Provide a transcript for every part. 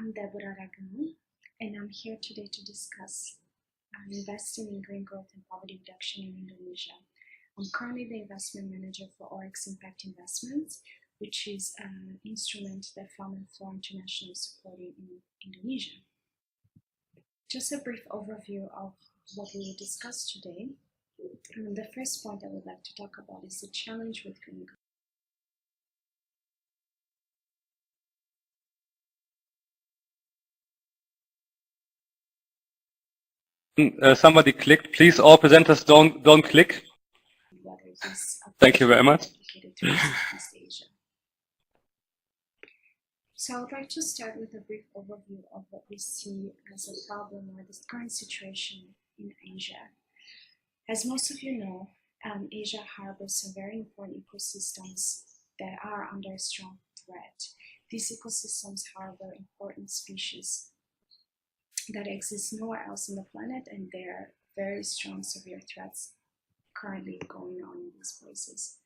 I'm Deborah Aragao, and I'm here today to discuss investing in green growth and poverty reduction in Indonesia. I'm currently the investment manager for Oryx Impact Investments, which is an instrument that Fauna and Flora International is supporting in Indonesia. Just a brief overview of what we will discuss today. The first point I would like to talk about is the challenge with green growth. Somebody clicked. Please, all presenters don't click. Thank you very much. So I would like to start with a brief overview of what we see as a problem or the current situation in Asia. As most of you know, Asia harbors some very important ecosystems that are under strong threat. These ecosystems harbor important species that exist nowhere else on the planet, and there are very strong severe threats currently going on in these places.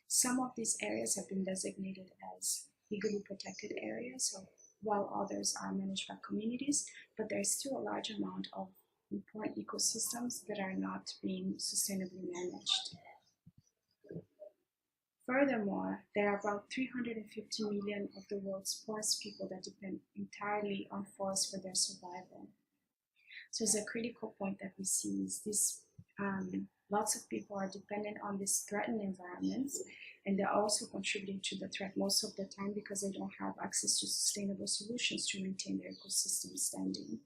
Some of these areas have been designated as legally protected areas, while others are managed by communities, but there's still a large amount of important ecosystems that are not being sustainably managed. Furthermore, there are about 350 million of the world's poorest people that depend entirely on forests for their survival. So it's a critical point that we see is this, lots of people are dependent on these threatened environments, and they're also contributing to the threat most of the time because they don't have access to sustainable solutions to maintain their ecosystem standing.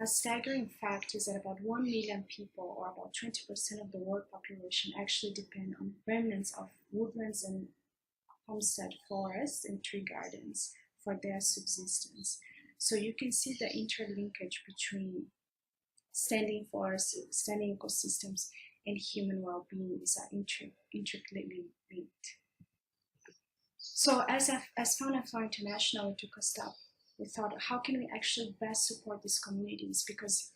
A staggering fact is that about 1 million people, or about 20% of the world population, actually depend on remnants of woodlands and homestead forests and tree gardens for their subsistence. So you can see the interlinkage between standing forests, standing ecosystems, and human well-being is intricately linked. So as Fauna and Flora International, we took a step. We thought, how can we actually best support these communities? Because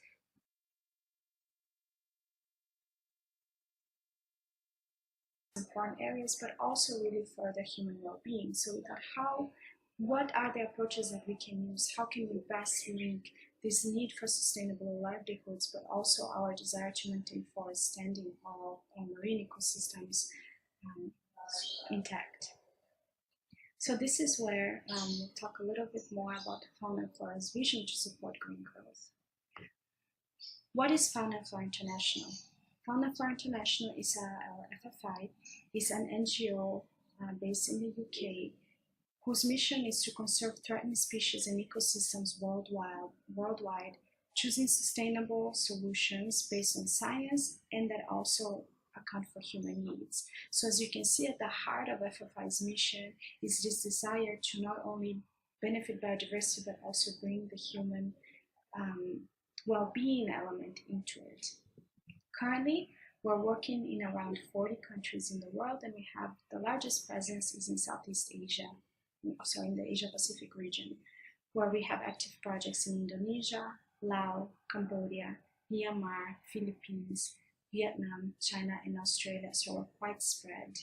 important areas, but also really further human well-being. So we thought, what are the approaches that we can use? How can we best link this need for sustainable livelihoods, but also our desire to maintain forest standing or marine ecosystems intact? So this is where we'll talk a little bit more about Fauna and Flora's vision to support green growth. What is Fauna and Flora International? Fauna and Flora International is FFI, is an NGO based in the UK, whose mission is to conserve threatened species and ecosystems worldwide, choosing sustainable solutions based on science and that also account for human needs. So as you can see, at the heart of FFI's mission is this desire to not only benefit biodiversity, but also bring the human well-being element into it. Currently, we're working in around 40 countries in the world, and we have the largest presence is in Southeast Asia, in the Asia-Pacific region, where we have active projects in Indonesia, Laos, Cambodia, Myanmar, Philippines, Vietnam, China, and Australia, so we're quite spread.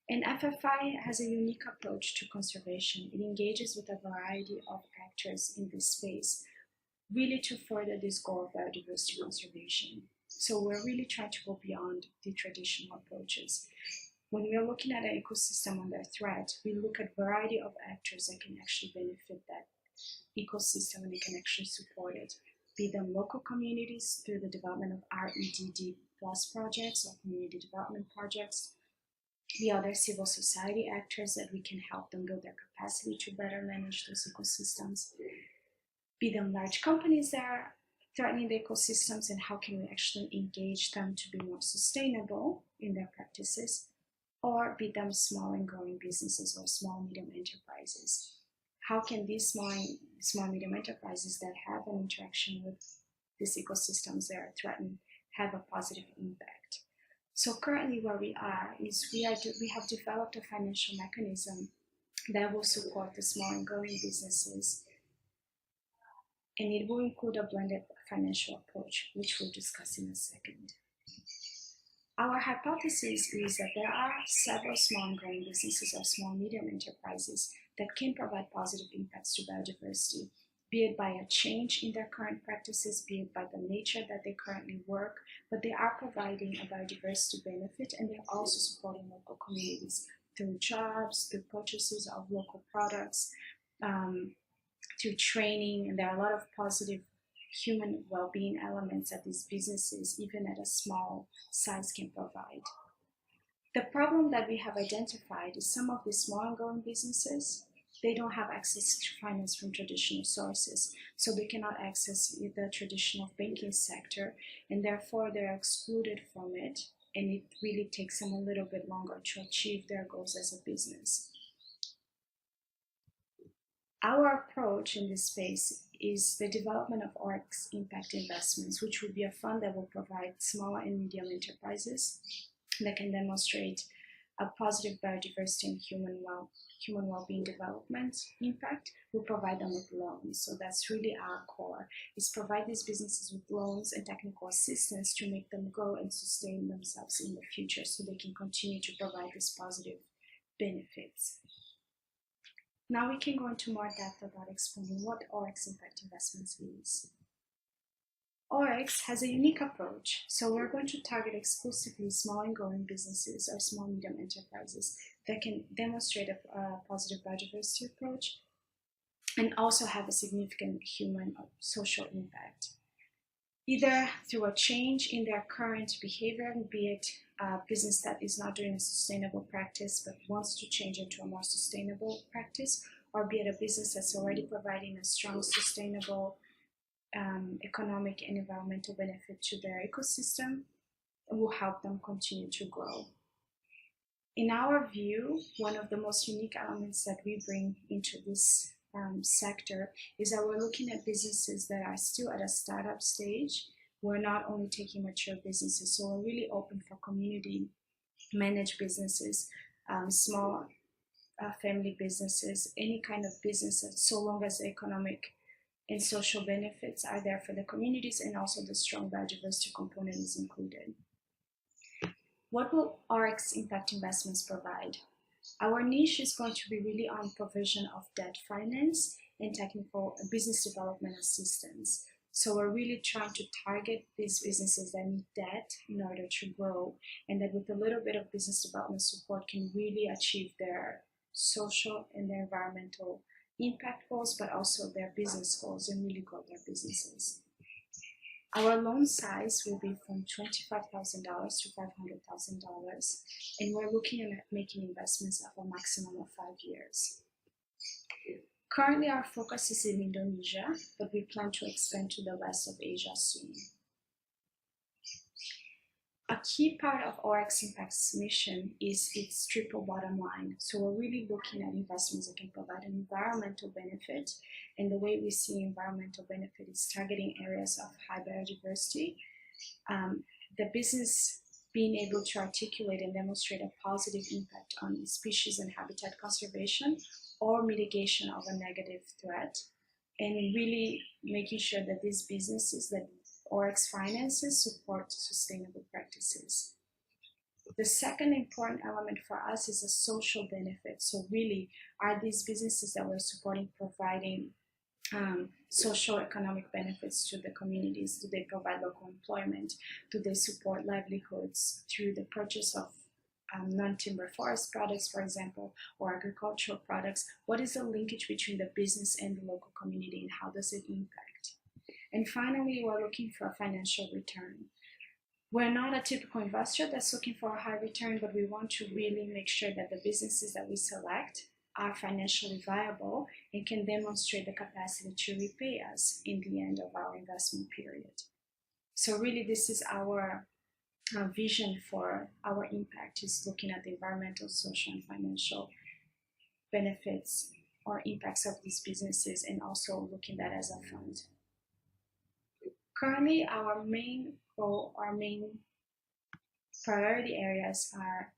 And FFI has a unique approach to conservation. It engages with a variety of actors in this space, really to further this goal of biodiversity conservation. So we're really trying to go beyond the traditional approaches. When we are looking at an ecosystem under threat, we look at a variety of actors that can actually benefit that ecosystem and they can actually support it. Be them local communities through the development of REDD+ projects or community development projects, the other civil society actors that we can help them build their capacity to better manage those ecosystems, be them large companies that are threatening the ecosystems and how can we actually engage them to be more sustainable in their practices, or be them small and growing businesses or small medium enterprises. How can these small medium enterprises that have an interaction with these ecosystems that are threatened have a positive impact? So currently where we are is we have developed a financial mechanism that will support the small and growing businesses, and it will include a blended financial approach, which we'll discuss in a second. Our hypothesis is that there are several small and growing businesses or small medium enterprises that can provide positive impacts to biodiversity, be it by a change in their current practices, be it by the nature that they currently work, but they are providing a biodiversity benefit, and they're also supporting local communities through jobs, through purchases of local products, through training, and there are a lot of positive human well-being elements that these businesses, even at a small size, can provide. The problem that we have identified is some of these small and growing businesses, they don't have access to finance from traditional sources, so they cannot access the traditional banking sector, and therefore they're excluded from it, and it really takes them a little bit longer to achieve their goals as a business. Our approach in this space is the development of Oryx Impact Investments, which would be a fund that will provide small and medium enterprises that can demonstrate a positive biodiversity and human well-being development impact. We'll provide them with loans. So that's really our core, is provide these businesses with loans and technical assistance to make them grow and sustain themselves in the future so they can continue to provide these positive benefits. Now we can go into more depth about explaining what Oryx Impact Investments is. Oryx has a unique approach, so we're going to target exclusively small and growing businesses or small medium enterprises that can demonstrate a positive biodiversity approach and also have a significant human or social impact, either through a change in their current behavior, be it a business that is not doing a sustainable practice but wants to change into a more sustainable practice, or be it a business that's already providing a strong sustainable economic and environmental benefit to their ecosystem, and will help them continue to grow. In our view, one of the most unique elements that we bring into this sector is that we're looking at businesses that are still at a startup stage. We're not only taking mature businesses, so we're really open for community managed businesses, small family businesses, any kind of business, so long as the economic and social benefits are there for the communities and also the strong biodiversity component is included. What will Oryx Impact Investments provide? Our niche is going to be really on provision of debt finance and technical business development assistance. So we're really trying to target these businesses that need debt in order to grow, and that with a little bit of business development support can really achieve their social and their environmental impact goals, but also their business goals, and really grow their businesses. Our loan size will be from $25,000 to $500,000, and we're looking at making investments of a maximum of 5 years. Currently, our focus is in Indonesia, but we plan to expand to the rest of Asia soon. A key part of Oryx Impact's mission is its triple bottom line. So we're really looking at investments that can provide an environmental benefit. And the way we see environmental benefit is targeting areas of high biodiversity. The business being able to articulate and demonstrate a positive impact on species and habitat conservation or mitigation of a negative threat. And really making sure that these businesses that Oryx finances support sustainable practices. The second important element for us is a social benefit. So really, are these businesses that we're supporting providing social economic benefits to the communities? Do they provide local employment? Do they support livelihoods through the purchase of non-timber forest products, for example, or agricultural products? What is the linkage between the business and the local community, and how does it impact? And finally, we're looking for a financial return. We're not a typical investor that's looking for a high return, but we want to really make sure that the businesses that we select are financially viable and can demonstrate the capacity to repay us in the end of our investment period. So really, this is our vision for our impact, is looking at the environmental, social, and financial benefits or impacts of these businesses, and also looking at that as a fund. Currently, our main goal, our main priority areas are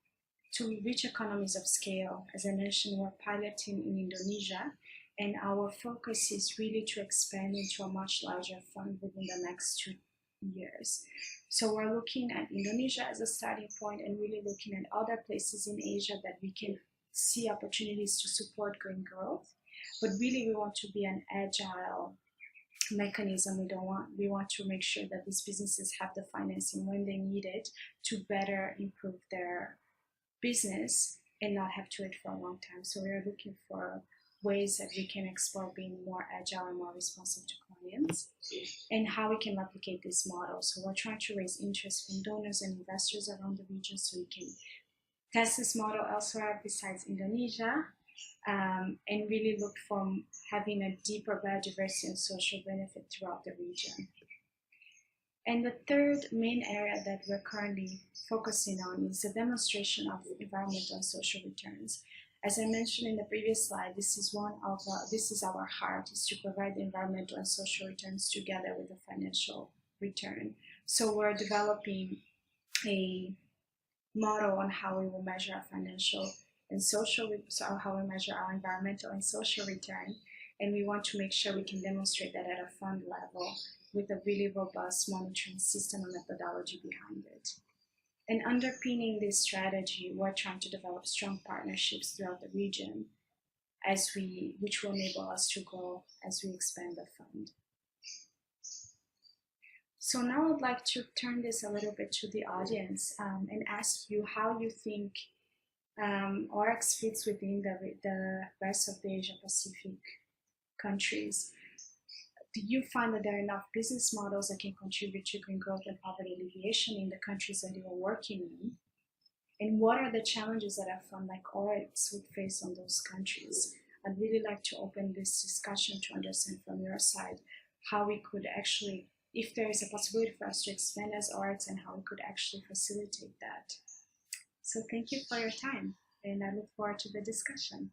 to reach economies of scale. As I mentioned, we're piloting in Indonesia, and our focus is really to expand into a much larger fund within the next 2 years. So we're looking at Indonesia as a starting point, and really looking at other places in Asia that we can see opportunities to support green growth, but really we want to be an agile mechanism. We want to make sure that these businesses have the financing when they need it to better improve their business and not have to wait for a long time. So we're looking for ways that we can explore being more agile and more responsive to clients and how we can replicate this model. So we're trying to raise interest from donors and investors around the region so we can test this model elsewhere besides Indonesia, and really look for having a deeper biodiversity and social benefit throughout the region. And the third main area that we're currently focusing on is the demonstration of environmental and social returns. As I mentioned in the previous slide, this is our heart, is to provide the environmental and social returns together with the financial return. So we're developing a model on how we will measure our financial and social, so how we measure our environmental and social return. And we want to make sure we can demonstrate that at a fund level with a really robust monitoring system and methodology behind it. And underpinning this strategy, we're trying to develop strong partnerships throughout the region which will enable us to grow as we expand the fund. So now I'd like to turn this a little bit to the audience and ask you how you think Oryx fits within the rest of the Asia Pacific countries. Do you find that there are enough business models that can contribute to green growth and poverty alleviation in the countries that you are working in? And what are the challenges that a fund like Oryx would face on those countries? I'd really like to open this discussion to understand from your side how we could actually, if there is a possibility for us to expand as Oryx, and how we could actually facilitate that. So thank you for your time, and I look forward to the discussion.